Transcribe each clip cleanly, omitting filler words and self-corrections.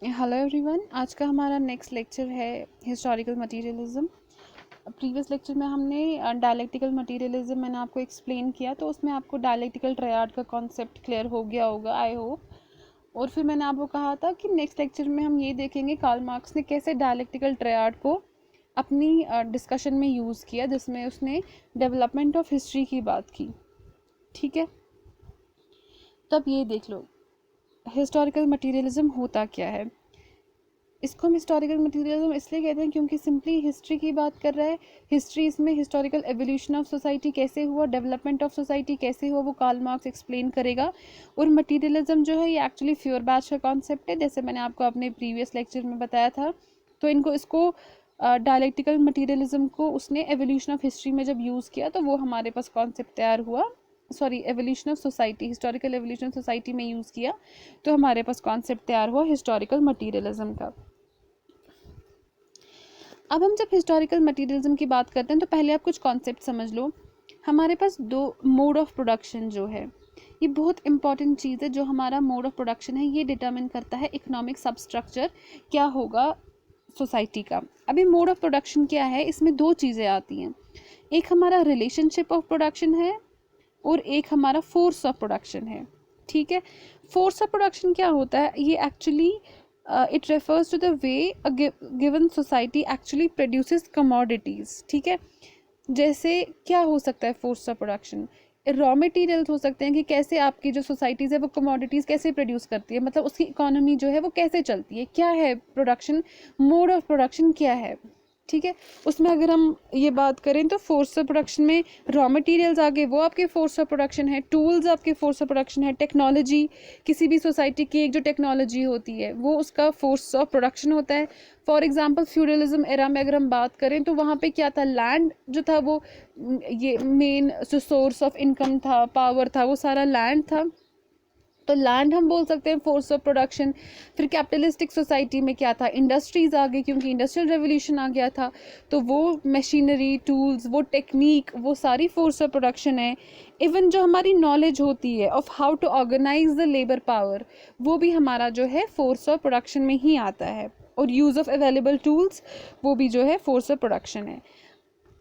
Hello everyone, आज का हमारा नेक्स्ट लेक्चर है हिस्टोरिकल मटेरियलिज्म। प्रीवियस लेक्चर में हमने डायलेक्टिकल मटेरियलिज्म मैंने आपको एक्सप्लेन किया, तो उसमें आपको डायलेक्टिकल ट्रायड का कॉन्सेप्ट क्लियर हो गया होगा आई होप। और फिर मैंने आपको कहा था कि नेक्स्ट लेक्चर में हम ये देखेंगे कार्ल मार्क्स ने कैसे डायलेक्टिकल ट्रायड को अपनी डिस्कशन में यूज़ किया, जिसमें उसने डेवलपमेंट ऑफ हिस्ट्री की बात की। ठीक है, तब ये देख लो हिस्टोरिकल मटेरियलिज्म होता क्या है। इसको हम हिस्टोरिकल मटेरियलिज्म इसलिए कहते हैं क्योंकि सिंपली हिस्ट्री की बात कर रहा है। हिस्ट्री इसमें हिस्टोरिकल एवोल्यूशन ऑफ सोसाइटी कैसे हुआ, डेवलपमेंट ऑफ सोसाइटी कैसे हुआ, वो कार्ल मार्क्स एक्सप्लेन करेगा। और मटेरियलिज्म जो है ये एक्चुअली फ्योरबैच का कॉन्सेप्ट है, जैसे मैंने आपको अपने प्रीवियस लेक्चर में बताया था। तो इसको डायलेक्टिकल मटेरियलिज्म को उसने एवोल्यूशन ऑफ हिस्ट्री में जब यूज़ किया तो वो हमारे पास कॉन्सेप्ट तैयार हुआ। Sorry, evolution of society, historical evolution society में यूज़ किया तो हमारे पास कॉन्सेप्ट तैयार हुआ हिस्टोरिकल मटेरियलिज्म का। अब हम जब हिस्टोरिकल मटेरियलिज्म की बात करते हैं तो पहले आप कुछ कॉन्सेप्ट समझ लो। हमारे पास दो मोड ऑफ प्रोडक्शन जो है, ये बहुत इंपॉर्टेंट चीज़ है। जो हमारा मोड ऑफ प्रोडक्शन है ये डिटरमिन करता है इकोनॉमिक सबस्ट्रक्चर क्या होगा सोसाइटी का। अभी मोड ऑफ प्रोडक्शन क्या है, इसमें दो चीज़ें आती हैं। एक हमारा रिलेशनशिप ऑफ प्रोडक्शन है और एक हमारा फोर्स ऑफ प्रोडक्शन है। ठीक है, फोर्स ऑफ प्रोडक्शन क्या होता है, ये actually it refers to the way a given society actually produces commodities. ठीक है, जैसे क्या हो सकता है force of production, raw materials हो सकते हैं कि कैसे आपकी जो सोसाइटीज़ है वो कमोडिटीज़ कैसे प्रोड्यूस करती है, मतलब उसकी इकोनॉमी जो है वो कैसे चलती है, क्या है प्रोडक्शन, मोड ऑफ प्रोडक्शन क्या है। ठीक है, उसमें अगर हम ये बात करें तो फोर्स ऑफ प्रोडक्शन में रॉ मटेरियल्स आ गए, वो आपके फोर्स ऑफ प्रोडक्शन है। टूल्स आपके फोर्स ऑफ प्रोडक्शन है। टेक्नोलॉजी, किसी भी सोसाइटी की एक जो टेक्नोलॉजी होती है वो उसका फोर्स ऑफ प्रोडक्शन होता है। फॉर एग्जांपल फ्यूडलिज्म एरा में अगर हम बात करें तो वहाँ पे क्या था, लैंड जो था वो ये मेन जो सोर्स ऑफ इनकम था, पावर था, वो सारा लैंड था। तो लैंड हम बोल सकते हैं फोर्स ऑफ प्रोडक्शन। फिर कैपिटलिस्टिक सोसाइटी में क्या था, इंडस्ट्रीज आ गई क्योंकि इंडस्ट्रियल रेवोल्यूशन आ गया था। तो वो मशीनरी, टूल्स, वो टेक्निक, वो सारी फोर्स ऑफ प्रोडक्शन है। इवन जो हमारी नॉलेज होती है of how to organise the labour power, वो भी हमारा जो है फोर्स ऑफ प्रोडक्शन में ही आता है। और यूज़ ऑफ अवेलेबल टूल्स, वो भी जो है फोर्स ऑफ प्रोडक्शन है।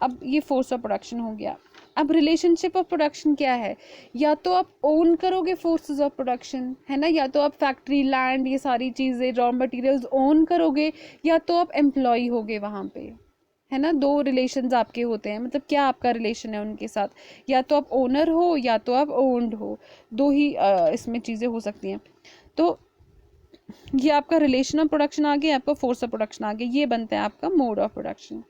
अब ये फोर्स ऑफ प्रोडक्शन हो गया। अब रिलेशनशिप ऑफ प्रोडक्शन क्या है, या तो आप ओन करोगे फोर्सेस ऑफ प्रोडक्शन, है ना, या तो आप फैक्ट्री, लैंड, ये सारी चीज़ें, रॉ मटेरियल्स ओन करोगे, या तो आप एम्प्लॉय होगे वहाँ पे, है ना। दो रिलेशंस आपके होते हैं, मतलब क्या आपका रिलेशन है उनके साथ, या तो आप ओनर हो या तो आप ओन्ड हो। दो ही इसमें चीज़ें हो सकती हैं। तो ये आपका रिलेशन ऑफ प्रोडक्शन आ गया, आपका फोर्स ऑफ प्रोडक्शन आ गया, ये बनता है आपका मोड ऑफ प्रोडक्शन।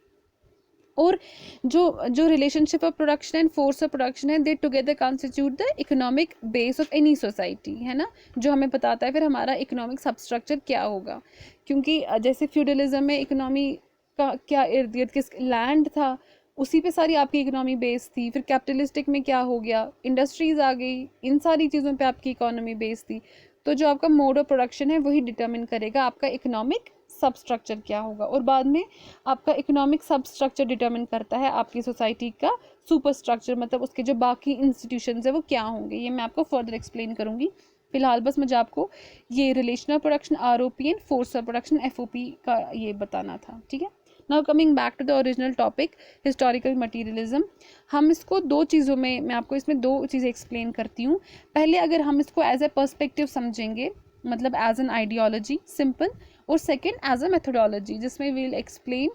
और जो जो relationship of production and force of production है, they together constitute the economic base of any society, है ना, जो हमें बताता है फिर हमारा इकोनॉमिक सबस्ट्रक्चर क्या होगा। क्योंकि जैसे फ्यूडलिज्म में इकोनॉमी का क्या इर्द गिर्द किस लैंड था, उसी पे सारी आपकी इकोनॉमी बेस थी। फिर कैपिटलिस्टिक में क्या हो गया, इंडस्ट्रीज आ गई, इन सारी चीज़ों पे आपकी इकोनॉमी बेस थी। तो जो आपका मोड ऑफ प्रोडक्शन है वही डिटरमिन करेगा आपका इकोनॉमिक सबस्ट्रक्चर क्या होगा। और बाद में आपका इकोनॉमिक सब स्ट्रक्चर डिटरमिन करता है आपकी सोसाइटी का सुपर स्ट्रक्चर, मतलब उसके जो बाकी इंस्टीट्यूशंस है वो क्या होंगे, ये मैं आपको फर्दर एक्सप्लेन करूंगी। फिलहाल बस मुझे आपको ये relation of production ROP and force of production FOP का ये बताना था। ठीक है, now coming back to the original topic historical materialism. हम इसको दो चीज़ों में, मैं आपको इसमें दो चीज़ें एक्सप्लेन करती हूँ। पहले अगर हम इसको एज ए पर्सपेक्टिव समझेंगे, मतलब एज एन आइडियोलॉजी सिंपल, और सेकेंड एज अ मेथोडोलॉजी, जिसमें वील एक्सप्लेन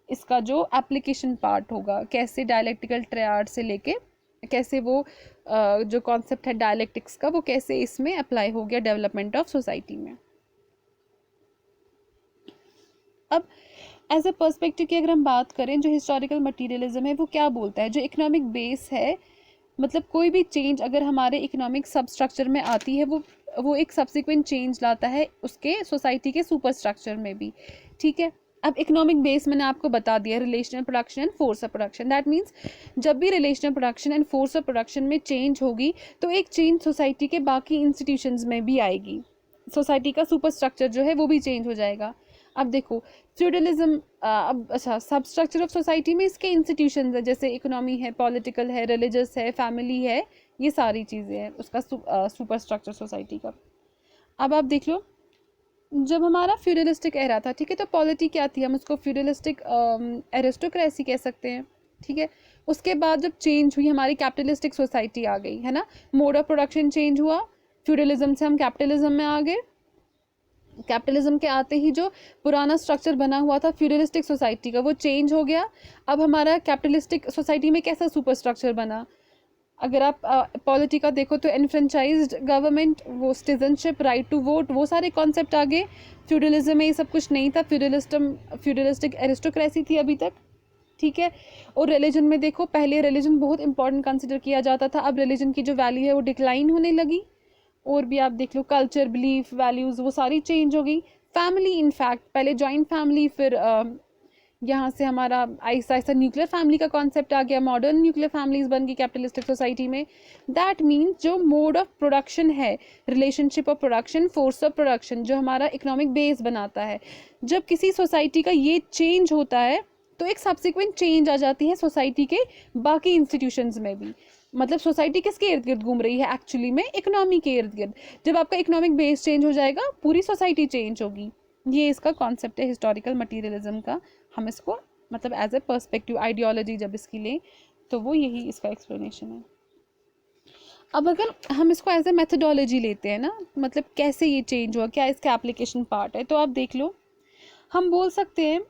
इसका जो एप्लीकेशन पार्ट होगा, कैसे डायलेक्टिकल ट्रायड से लेके कैसे वो जो कॉन्सेप्ट है डायलेक्टिक्स का वो कैसे इसमें अप्लाई हो गया डेवलपमेंट ऑफ सोसाइटी में। अब एज ए पर्सपेक्टिव की अगर हम बात करें, जो हिस्टोरिकल मटेरियलिज्म है वो क्या बोलता है, जो इकोनॉमिक बेस है, मतलब कोई भी चेंज अगर हमारे इकोनॉमिक सब स्ट्रक्चर में आती है वो एक सब्सिक्वेंट चेंज लाता है उसके सोसाइटी के सुपर स्ट्रक्चर में भी। ठीक है, अब इकोनॉमिक बेस मैंने आपको बता दिया, relational production and force of production. That means जब भी relational production and force of production में चेंज होगी तो एक चेंज सोसाइटी के बाकी इंस्टीट्यूशंस में भी आएगी, सोसाइटी का सुपर स्ट्रक्चर जो है वो भी चेंज हो जाएगा। अब देखो फ्यूडलिज्म, अब अच्छा, सब स्ट्रक्चर ऑफ सोसाइटी में इसके इंस्टीट्यूशंस है, जैसे इकोनॉमी है, पॉलिटिकल है, रिलीजियस है, फैमिली है, ये सारी चीज़ें हैं उसका सुपर स्ट्रक्चर सोसाइटी का। अब आप देख लो जब हमारा फ्यूडलिस्टिक एरा था, ठीक है, तो पॉलिटी क्या थी, हम उसको फ्यूडलिस्टिक एरिस्टोक्रेसी कह सकते हैं, ठीक है। उसके बाद जब चेंज हुई, हमारी कैपिटलिस्टिक सोसाइटी आ गई, है ना, मोड ऑफ प्रोडक्शन चेंज हुआ, फ्यूडलिज्म से हम कैपिटलिज्म में आ गए। कैपिटलिज्म के आते ही जो पुराना स्ट्रक्चर बना हुआ था फ्यूडलिस्टिक सोसाइटी का, वो चेंज हो गया। अब हमारा कैपिटलिस्टिक सोसाइटी में कैसा सुपर स्ट्रक्चर बना, अगर आप पॉलिटी का देखो तो एनफ्रेंचाइज्ड गवर्नमेंट, वो सिटीजनशिप, राइट टू वोट, वो सारे कॉन्सेप्ट आ गए। फ्यूडलिज्म में ये सब कुछ नहीं था, फ्यूडलिस्टिक एरिस्टोक्रेसी थी अभी तक, ठीक है। और रिलीजन में देखो, पहले रिलीजन बहुत इंपॉर्टेंट कंसिडर किया जाता था, अब रिलीजन की जो वैल्यू है वो डिक्लाइन होने लगी। और भी आप देख लो, कल्चर, बिलीफ, वैल्यूज़, वो सारी चेंज हो गई। फैमिली, इनफैक्ट पहले जॉइंट फैमिली, फिर यहाँ से हमारा आहिस्ता आहिस्ता न्यूक्लियर फैमिली का कॉन्सेप्ट आ गया, मॉडर्न न्यूक्लियर फैमिलीज बन गई कैपिटलिस्टिक सोसाइटी में। दैट मीन्स जो मोड ऑफ प्रोडक्शन है, relationship of production, force of production, जो हमारा इकोनॉमिक बेस बनाता है, जब किसी सोसाइटी का ये चेंज होता है तो एक सब्सिक्वेंट चेंज आ जाती है सोसाइटी के बाकी इंस्टीट्यूशंस में भी। मतलब सोसाइटी किसके इर्द गिर्द घूम रही है, एक्चुअली में इकोनॉमी के इर्द गिर्द। जब आपका इकोनॉमिक बेस चेंज हो जाएगा, पूरी सोसाइटी चेंज होगी। ये इसका कॉन्सेप्ट है हिस्टोरिकल मटीरियलिज्म का। हम इसको मतलब एज ए पर्सपेक्टिव आइडियोलॉजी जब इसकी लें तो वो यही इसका एक्सप्लेनेशन है। अब अगर हम इसको एज ए मेथडोलॉजी लेते हैं ना, मतलब कैसे ये चेंज हुआ, क्या इसका एप्लीकेशन पार्ट है, तो आप देख लो, हम बोल सकते हैं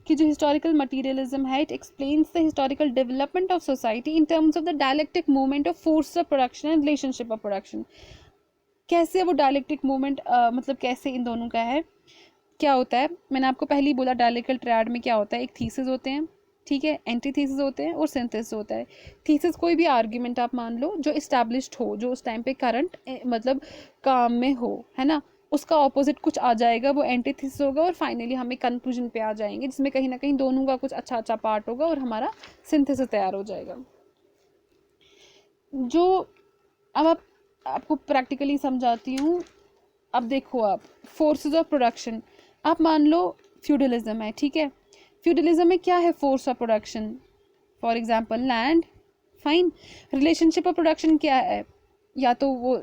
कि जो हिस्टोरिकल मटीरियलिज्म है, it explains the historical development of society in terms of the dialectic movement of force of production and relationship of production. कैसे वो डायलेक्टिक मूवमेंट, मतलब कैसे इन दोनों का है, क्या होता है। मैंने आपको पहले ही बोला, डायलेक्टिकल ट्रायड में क्या होता है, एक थीसिस होते हैं, ठीक है, एंटीथीसिस होते हैं और सिंथेसिस होता है। थीसिस कोई भी आर्ग्यूमेंट आप मान लो जो इस्टेब्लिश्ड हो, जो उस टाइम पे करंट मतलब काम में हो, है ना, उसका ऑपोजिट कुछ आ जाएगा, वो एंटीथीसिस होगा, और फाइनली हम एक कंक्लूजन पे आ जाएंगे जिसमें कहीं ना कहीं दोनों का कुछ अच्छा अच्छा पार्ट होगा और हमारा सिंथेसिस तैयार हो जाएगा। जो अब आपको प्रैक्टिकली समझाती हूँ। अब देखो, आप फोर्सेस ऑफ प्रोडक्शन, आप मान लो फ्यूडलिज्म है, ठीक है, फ्यूडलिज्म में क्या है, force of production, for example land, fine. Relationship of production क्या है, या तो वो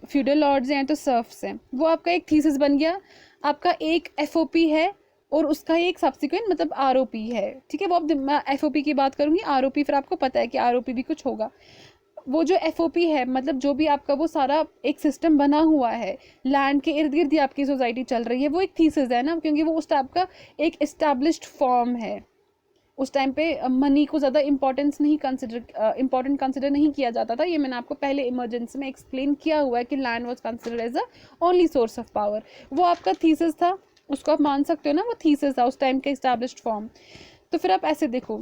फ्यूडल लॉर्ड्स हैं या तो सर्फ्स हैं। वो आपका एक थीसिस बन गया, आपका एक एफओपी है और उसका एक सब्सिक्वेंट मतलब आरओपी है, ठीक है। वो अब मैं एफओपी की बात करूंगी, आरओपी फिर आपको पता है कि आरओपी भी कुछ होगा। वो जो एफओपी है, मतलब जो भी आपका वो सारा एक सिस्टम बना हुआ है, लैंड के इर्द गिर्द ही आपकी सोसाइटी चल रही है, वो एक थीसिस है ना, क्योंकि वो उस टाइप का एक इस्टेब्लिश्ड फॉर्म है। उस टाइम पे मनी को ज़्यादा इम्पोर्टेंट कंसिडर नहीं किया जाता था। ये मैंने आपको पहले इमरजेंसी में एक्सप्लेन किया हुआ है कि land was considered as a only source of power. वो आपका थीसिस था, उसको आप मान सकते हो ना, वो थीसिस था उस टाइम का इस्टेब्लिश्ड फॉर्म। तो फिर आप ऐसे देखो,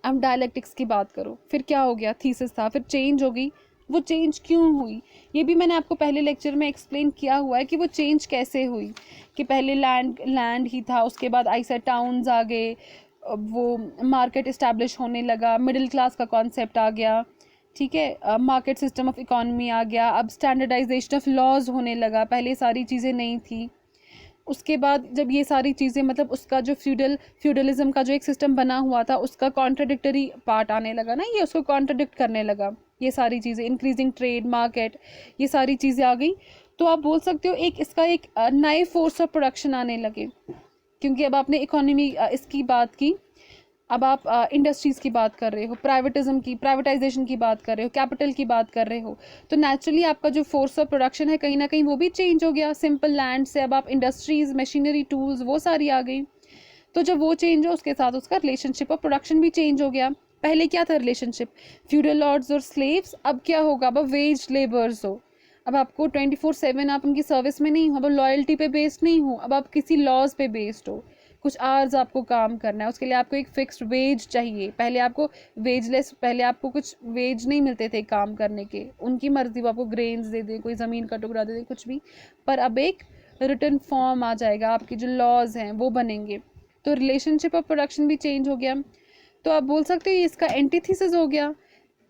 अब डायलेक्टिक्स की बात करो, फिर क्या हो गया, थीसिस था, फिर चेंज हो गई। वो चेंज क्यों हुई, ये भी मैंने आपको पहले लेक्चर में एक्सप्लेन किया हुआ है कि वो चेंज कैसे हुई। कि पहले लैंड ही था, उसके बाद ऐसा टाउन्स आ गए, वो मार्केट इस्टेब्लिश होने लगा, मिडिल क्लास का कॉन्सेप्ट आ गया, ठीक है, मार्केट सिस्टम ऑफ इकोनॉमी आ गया, अब स्टैंडर्डाइजेशन ऑफ लॉज होने लगा, पहले सारी चीज़ें नहीं थी। उसके बाद जब ये सारी चीज़ें, मतलब उसका जो फ्यूडलिज्म का जो एक सिस्टम बना हुआ था, उसका कॉन्ट्राडिक्टरी पार्ट आने लगा ना, ये उसको कॉन्ट्राडिक्ट करने लगा। ये सारी चीज़ें, इंक्रीजिंग ट्रेड, मार्केट, ये सारी चीज़ें आ गई। तो आप बोल सकते हो एक इसका एक नए फोर्स ऑफ प्रोडक्शन आने लगे, क्योंकि अब आपने इकोनॉमी इसकी बात की, अब आप इंडस्ट्रीज़ की बात कर रहे हो, प्राइवेटाइजेशन की बात कर रहे हो, कैपिटल की बात कर रहे हो, तो नेचुरली आपका जो फोर्स ऑफ प्रोडक्शन है कहीं ना कहीं वो भी चेंज हो गया। सिंपल लैंड से अब आप इंडस्ट्रीज़, मशीनरी, टूल्स, वो सारी आ गई। तो जब वो चेंज हो, उसके साथ उसका रिलेशनशिप ऑफ प्रोडक्शन भी चेंज हो गया। पहले क्या था रिलेशनशिप, फ्यूडल लॉर्ड्स और स्लेव्स, अब क्या होगा, अब वेज लेबर्स हो। अब आपको 24/7 आप उनकी सर्विस में नहीं हो, अब लॉयल्टी पे बेस्ड नहीं हो, अब आप किसी लॉज पे बेस्ड हो, कुछ आवर्स आपको काम करना है, उसके लिए आपको एक फिक्स्ड वेज चाहिए। पहले आपको वेजलेस, पहले आपको कुछ वेज नहीं मिलते थे काम करने के, उनकी मर्जी, वो आपको ग्रेन्स दे दें, कोई ज़मीन का टुकड़ा दे दें, कुछ भी, पर अब एक रिटर्न फॉर्म आ जाएगा, आपकी जो लॉज हैं वो बनेंगे। तो रिलेशनशिप ऑफ प्रोडक्शन भी चेंज हो गया। तो आप बोल सकते हो ये इसका एंटीथीसिस हो गया।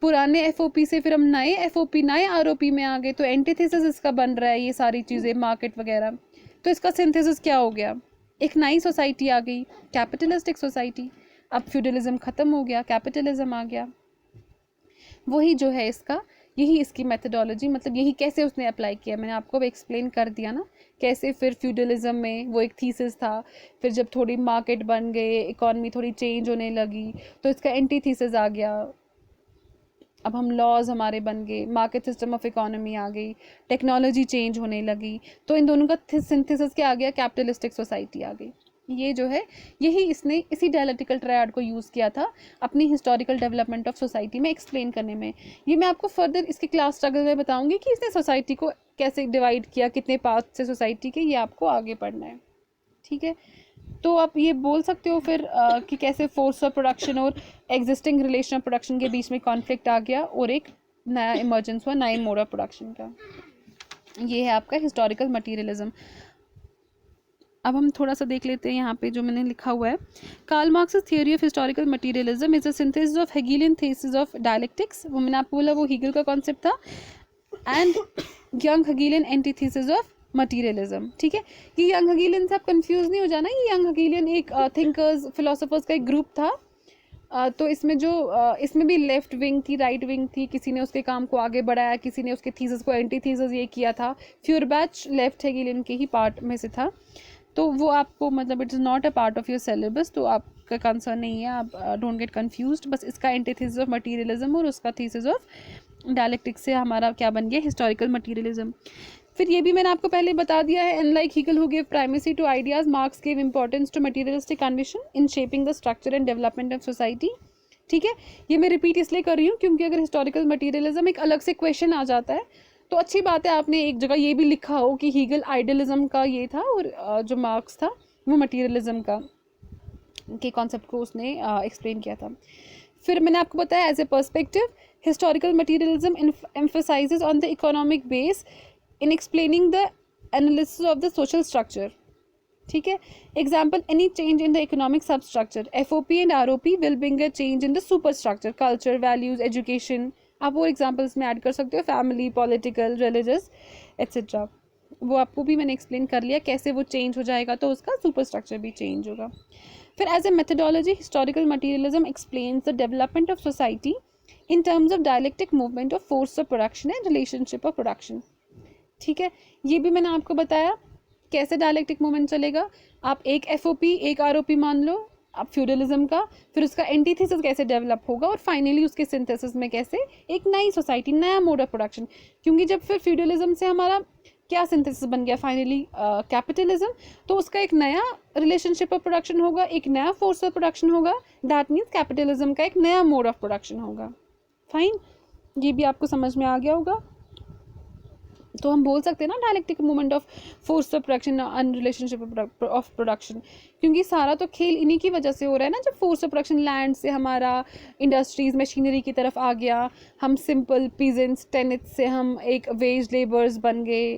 पुराने एफओपी से फिर हम नए एफओपी, नए आरओपी में आ गए, तो एंटीथीसिस इसका बन रहा है, ये सारी चीज़ें, मार्केट वगैरह। तो इसका सिंथेसिस क्या हो गया, एक नई सोसाइटी आ गई, कैपिटलिस्टिक सोसाइटी। अब फ्यूडलिज्म ख़त्म हो गया, कैपिटलिज्म आ गया। वही जो है इसका यही इसकी मेथडोलॉजी, मतलब यही कैसे उसने अप्लाई किया, मैंने आपको एक्सप्लेन कर दिया ना कैसे। फिर फ्यूडलिज्म में वो एक थीसिस था, फिर जब थोड़ी मार्केट बन गए, इकॉनमी थोड़ी चेंज होने लगी, तो इसका एंटी थीसिस आ गया। अब हम लॉज हमारे बन गए, मार्केट सिस्टम ऑफ इकोनॉमी आ गई, टेक्नोलॉजी चेंज होने लगी, तो इन दोनों का सिंथेसिस क्या आ गया, कैपिटलिस्टिक सोसाइटी आ गई। ये जो है यही इसने इसी डायलेक्टिकल ट्रायड को यूज़ किया था अपनी हिस्टोरिकल डेवलपमेंट ऑफ सोसाइटी में एक्सप्लेन करने में। ये मैं आपको फर्दर इसकी क्लास स्ट्रगल में बताऊंगी कि इसने सोसाइटी को कैसे डिवाइड किया, कितने पार्ट से सोसाइटी के, ये आपको आगे पढ़ना है। ठीक है, तो आप ये बोल सकते हो फिर कि कैसे फोर्स ऑफ प्रोडक्शन और एग्जिस्टिंग रिलेशन ऑफ प्रोडक्शन के बीच में कॉन्फ्लिक्ट आ गया और एक नया इमर्जेंस हुआ, नए मोड ऑफ प्रोडक्शन का। ये है आपका हिस्टोरिकल मटीरियलिज्म। अब हम थोड़ा सा देख लेते हैं यहाँ पे जो मैंने लिखा हुआ है। Karl Marx theory of historical materialism is a synthesis of Hegelian thesis of dialectics. वो मैंने आपको बोला वो हेगेल का कॉन्सेप्ट था, and young Hegelian antithesis of materialism. ठीक है, ये यंग हेगेलियन से आप कंफ्यूज नहीं हो जाना, ये यंग हेगेलियन एक थिंकर्स फिलोसोफर्स का एक ग्रुप था। तो इसमें जो इसमें भी लेफ्ट विंग थी, राइट विंग थी, किसी ने उसके काम को आगे बढ़ाया, किसी ने उसके थीसिस को एंटी थीसिस ये किया था। फ्यूरबैच लेफ्ट हेगेलियन के ही पार्ट में से था, तो वो आपको मतलब it is not a part of your syllabus, तो आपका कंसर्न नहीं है, आप डोंट गेट कंफ्यूज्ड। बस इसका एंटीथीसिस ऑफ मटीरियलिज्म और उसका थीसिस ऑफ डायलेक्टिक्स से हमारा क्या बन गया, हिस्टोरिकल मटीरियलिज्म। फिर ये भी मैंने आपको पहले बता दिया है, unlike Hegel who give primacy to ideas, Marx give importance to materialistic condition in shaping the structure and development of society. ठीक है, ये मैं रिपीट इसलिए कर रही हूँ क्योंकि अगर हिस्टोरिकल मटीरियलिज्म एक अलग से क्वेश्चन आ जाता है तो अच्छी बात है आपने एक जगह ये भी लिखा हो कि हीगल आइडियलिज्म का ये था और जो मार्क्स था वो मटीरियलिज्म का के कॉन्सेप्ट को उसने एक्सप्लेन किया था। फिर मैंने आपको बताया as a perspective historical materialism emphasises on the economic base in explaining the analysis of the social structure. ठीक है, example any change in the economic substructure, FOP and ROP will bring a change in the superstructure, culture, values, education. आप वो examples में add कर सकते हो, family, political, religious, etc. वो आपको भी मैंने explain कर लिया कैसे वो change हो जाएगा तो उसका superstructure भी change होगा। फिर as a methodology, historical materialism explains the development of society in terms of dialectic movement of force of production and relationship of production. ठीक है, ये भी मैंने आपको बताया कैसे डायलेक्टिक मूवमेंट चलेगा। आप एक एफओपी एक आरओपी मान लो आप फ्यूडलिज्म का, फिर उसका एंटीथेसिस कैसे डेवलप होगा और फाइनली उसके सिंथेसिस में कैसे एक नई सोसाइटी, नया मोड ऑफ प्रोडक्शन। क्योंकि जब फिर फ्यूडलिज्म से हमारा क्या सिंथेसिस बन गया फाइनली, कैपिटलिज्म, तो उसका एक नया रिलेशनशिप ऑफ प्रोडक्शन होगा, एक नया फोर्स ऑफ प्रोडक्शन होगा, दैट मीन्स कैपिटलिज्म का एक नया मोड ऑफ प्रोडक्शन होगा। फाइन, ये भी आपको समझ में आ गया होगा। तो हम बोल सकते हैं ना dialectic movement of force of production and relationship of production, क्योंकि सारा तो खेल इन्हीं की वजह से हो रहा है ना। जब फोर्स ऑफ प्रोडक्शन लैंड से हमारा इंडस्ट्रीज मशीनरी की तरफ आ गया, हम सिंपल पीजेंट्स टेनेट्स से हम एक वेज लेबर्स बन गए,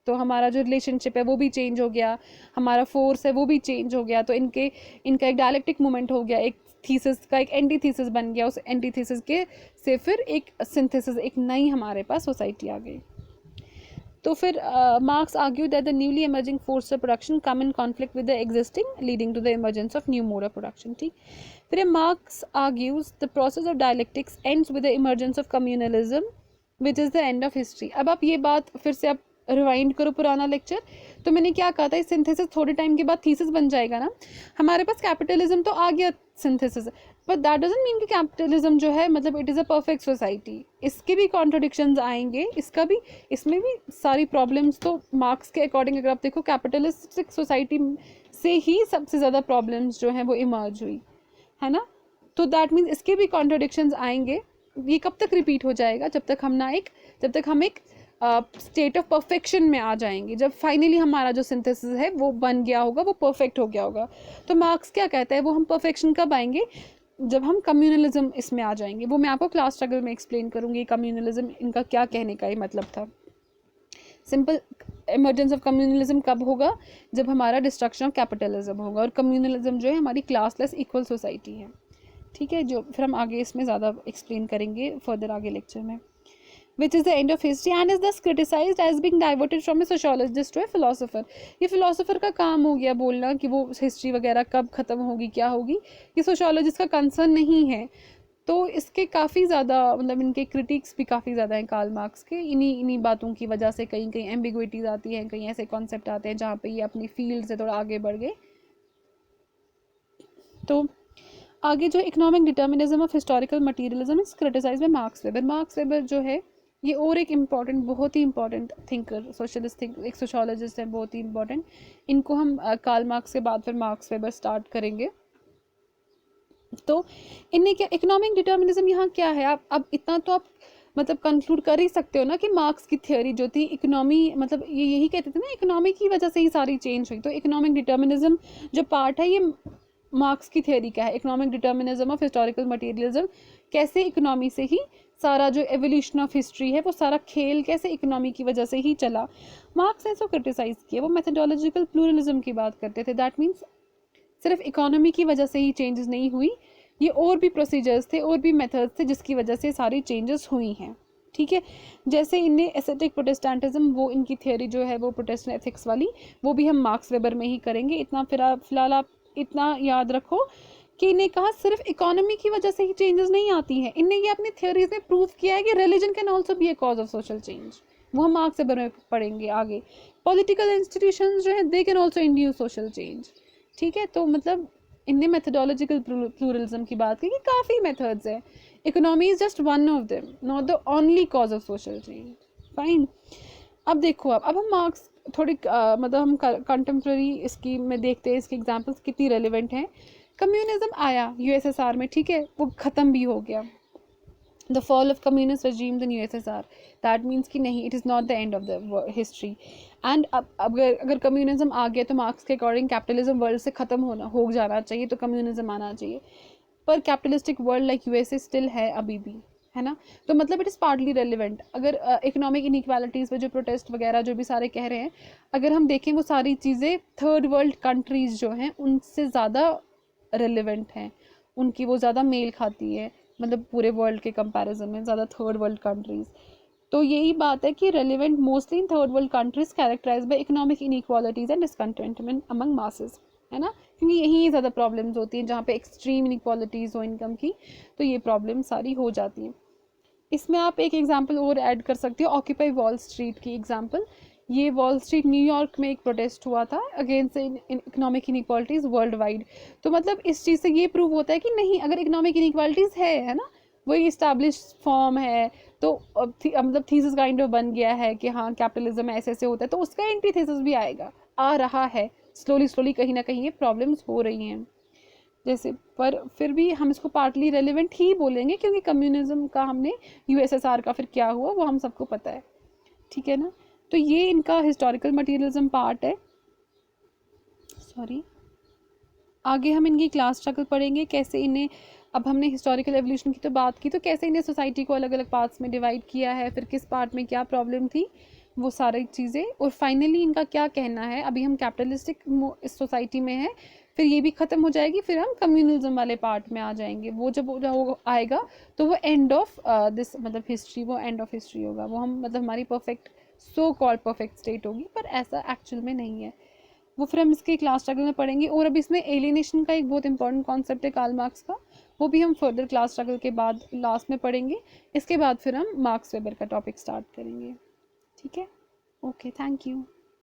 तो हमारा जो रिलेशनशिप है वो भी चेंज हो गया, हमारा फोर्स है वो भी चेंज हो गया। तो इनका एक डायलेक्टिक मूवमेंट हो गया, एक थीसिस का एक एंटी थीसिस बन गया, उस एंटी थीसिस के से फिर एक सिंथेसिस, एक नई हमारे पास सोसाइटी आ गई। तो फिर Marx argue that the newly emerging force of production come in conflict with the existing leading to the emergence of new mode of production. ठीक, फिर Marx argues the process of dialectics ends with the emergence of communalism which is the end of history. अब आप ये बात फिर से आप rewind करो पुराना लेक्चर, तो मैंने क्या कहा था, इस सिंथेसिस थोड़े टाइम के बाद थीसिस बन जाएगा ना। हमारे पास कैपिटलिज्म तो आ गया synthesis, but that doesn't mean कि कैपिटलिज्म जो है मतलब it is a perfect society. इसके भी कॉन्ट्रडिक्शंस आएंगे, इसमें भी सारी प्रॉब्लम्स। तो मार्क्स के अकॉर्डिंग अगर आप देखो कैपिटलिस्टिक सोसाइटी से ही सबसे ज़्यादा प्रॉब्लम्स जो हैं वो इमर्ज हुई है ना। तो दैट मीन्स इसके भी कॉन्ट्रडिक्शंस आएंगे। ये कब तक रिपीट हो जाएगा, जब तक हम एक स्टेट ऑफ परफेक्शन में आ जाएंगे, जब फाइनली हमारा जो सिंथेसिस है वो बन गया होगा, वो परफेक्ट हो गया होगा। तो मार्क्स क्या कहता है, वो हम परफेक्शन कब आएंगे, जब हम कम्युनलिज्म इसमें आ जाएंगे। वो मैं आपको क्लास स्ट्रगल में एक्सप्लेन करूंगी कम्युनलिज्म इनका क्या कहने का ही मतलब था। सिंपल इमर्जेंस ऑफ कम्युनलिज्म कब होगा, जब हमारा डिस्ट्रक्शन ऑफ कैपिटलिज्म होगा, और कम्युनलिज्म जो है हमारी क्लासलेस इक्वल सोसाइटी है। ठीक है, जो फिर हम आगे इसमें ज़्यादा एक्सप्लेन करेंगे फर्दर आगे लेक्चर में। Which is the end of history and is thus criticized as being diverted from a sociologist to a philosopher. ये philosopher का काम हो गया बोलना कि वो हिस्ट्री वगैरह कब ख़त्म होगी क्या होगी, ये सोशोलॉजिस्ट का कंसर्न नहीं है। तो इसके काफ़ी ज़्यादा मतलब इनके क्रिटिक्स भी काफ़ी ज़्यादा हैं कार्ल मार्क्स के। इन्हीं बातों की वजह से कहीं कहीं एम्बिग्विटीज़ आती हैं, कहीं ऐसे कॉन्सेप्ट आते हैं जहाँ पे ये अपनी फील्ड से थोड़ा आगे बढ़ गए। तो आगे जो economic determinism of historical materialism is criticised by Max Weber. Max Weber जो है ये और एक इम्पॉर्टेंट, बहुत ही इंपॉर्टेंट थिंकर, सोशलिस्ट थिंक, एक सोशोलॉजिस्ट है, बहुत ही इंपॉर्टेंट। इनको हम कार्ल मार्क्स के बाद फिर मार्क्स वेबर स्टार्ट करेंगे। तो इनने क्या इकोनॉमिक डिटर्मिनिज्म यहाँ क्या है, आप अब इतना तो आप मतलब कंक्लूड कर ही सकते हो ना कि मार्क्स की थ्योरी जो थी इकोनॉमी, मतलब ये यही कहते थे ना इकोनॉमी की वजह से ही सारी चेंज हुई। तो इकोनॉमिक डिटर्मिनिज्म जो पार्ट है ये मार्क्स की थ्योरी क्या है, economic determinism of historical materialism, कैसे इकोनॉमी से ही सारा जो एवोल्यूशन ऑफ हिस्ट्री है वो सारा खेल कैसे इकोनॉमी की वजह से ही चला। मार्क्स ने इसको क्रिटिसाइज किया। वो मेथोडोलॉजिकल प्लूरलिज्म की बात करते थे। दैट मीन्स सिर्फ इकोनॉमी की वजह से ही चेंजेस नहीं हुई, ये और भी प्रोसीजर्स थे, और भी मेथड्स थे जिसकी वजह से सारी चेंजेस हुई हैं। ठीक है, जैसे इनने एस्थेटिक प्रोटेस्टेंटिज्म, वो इनकी थ्योरी जो है वो प्रोटेस्टेंट एथिक्स वाली, वो भी हम मार्क्स वेबर में ही करेंगे। इतना फिलहाल आप इतना याद रखो कि इन्हें कहा सिर्फ इकोनॉमी की वजह से ही चेंजेस नहीं आती हैं। इनने ये अपनी थ्योरीज में प्रूव किया है कि religion can also be A cause of social change. वो हम मार्क्स वेबर में पढ़ेंगे आगे। पॉलिटिकल इंस्टीट्यूशंस जो है they can also induce social change. ठीक है, तो मतलब इनने मेथोडोलॉजिकल प्लूरलिज्म की बात की कि काफ़ी मेथड्स है, economy is just one of them, not the only cause of social change. Fine, अब देखो अब हम मार्क्स थोड़ी मतलब हम कंटेम्प्रेरी इसकी में देखते हैं, इसकी एग्जांपल्स कितनी रेलिवेंट हैं। कम्युनिज्म आया यूएसएसआर में, ठीक है, वो ख़त्म भी हो गया। The fall of communist regimes in USSR, that means कि नहीं, it is not the end of the history. And अब अगर कम्युनिज्म आ गया तो मार्क्स के अकॉर्डिंग कैपिटलिज्म वर्ल्ड से ख़त्म हो जाना चाहिए, तो कम्युनिज्म आना चाहिए। पर capitalistic world like USA still है अभी भी, है ना। तो मतलब इट इज़ पार्टली रेलिवेंट। अगर इकोनॉमिक इनइक्वालिटीज़ पे जो प्रोटेस्ट वगैरह जो भी सारे कह रहे हैं, अगर हम देखें वो सारी चीज़ें थर्ड वर्ल्ड कंट्रीज़ जो हैं उनसे ज़्यादा रेलिवेंट हैं, उनकी वो ज़्यादा मेल खाती है, मतलब पूरे वर्ल्ड के कंपैरिजन में ज़्यादा थर्ड वर्ल्ड कंट्रीज़। तो यही बात है कि relevant mostly in third world countries characterised by economic inequalities and discontentment among masses, है ना, क्योंकि यही ज़्यादा प्रॉब्लम्स होती हैं जहाँ पे एक्सट्रीम इनइक्वालिटीज़ हो इनकम की, तो ये प्रॉब्लम सारी हो जाती हैं। इसमें आप एक एग्जांपल और ऐड कर सकते हो, ऑक्यूपाई वॉल स्ट्रीट की एग्जांपल। ये वॉल स्ट्रीट न्यूयॉर्क में एक प्रोटेस्ट हुआ था against economic inequalities world wide. तो मतलब इस चीज़ से ये प्रूव होता है कि नहीं, अगर इकोनॉमिक इनइक्वालिटीज़ है ना, वही इस्टेब्लिश फॉर्म है, तो मतलब थीसिस काइंड ऑफ बन गया है कि हाँ कैपिटलिज्म ऐसे ऐसे होता है, तो उसका एंटीथेसिस भी आएगा, आ रहा है स्लोली कहीं ना कहीं ये प्रॉब्लम्स हो रही हैं जैसे। पर फिर भी हम इसको पार्टली रेलिवेंट ही बोलेंगे, क्योंकि कम्युनिज्म का हमने यूएसएसआर का फिर क्या हुआ वो हम सबको पता है। ठीक है ना, तो ये इनका हिस्टोरिकल मटीरियलिज्म पार्ट है। सॉरी, आगे हम इनकी क्लास स्ट्रगल पढ़ेंगे, कैसे इन्हें, अब हमने हिस्टोरिकल एवोल्यूशन की तो बात की, तो कैसे इन्हें सोसाइटी को अलग अलग पार्ट्स में डिवाइड किया है, फिर किस पार्ट में क्या प्रॉब्लम थी, वो सारी चीज़ें, और फाइनली इनका क्या कहना है। अभी हम कैपिटलिस्टिक इस सोसाइटी में है, फिर ये भी ख़त्म हो जाएगी, फिर हम कम्युनलिज्म वाले पार्ट में आ जाएंगे। वो जब वो आएगा तो वो एंड ऑफ दिस मतलब हिस्ट्री, वो एंड ऑफ हिस्ट्री होगा, वो हम मतलब हमारी perfect so called perfect state होगी, पर ऐसा एक्चुअल में नहीं है। वो फिर हम इसके क्लास स्ट्रगल में पढ़ेंगे। और अब इसमें एलियनेशन का एक बहुत इंपॉर्टेंट कॉन्सेप्ट है कार्ल मार्क्स का, वो भी हम फर्दर क्लास स्ट्रगल के बाद लास्ट में पढ़ेंगे। इसके बाद फिर हम मार्क्स वेबर का टॉपिक स्टार्ट करेंगे। ठीक है, ओके, थैंक यू।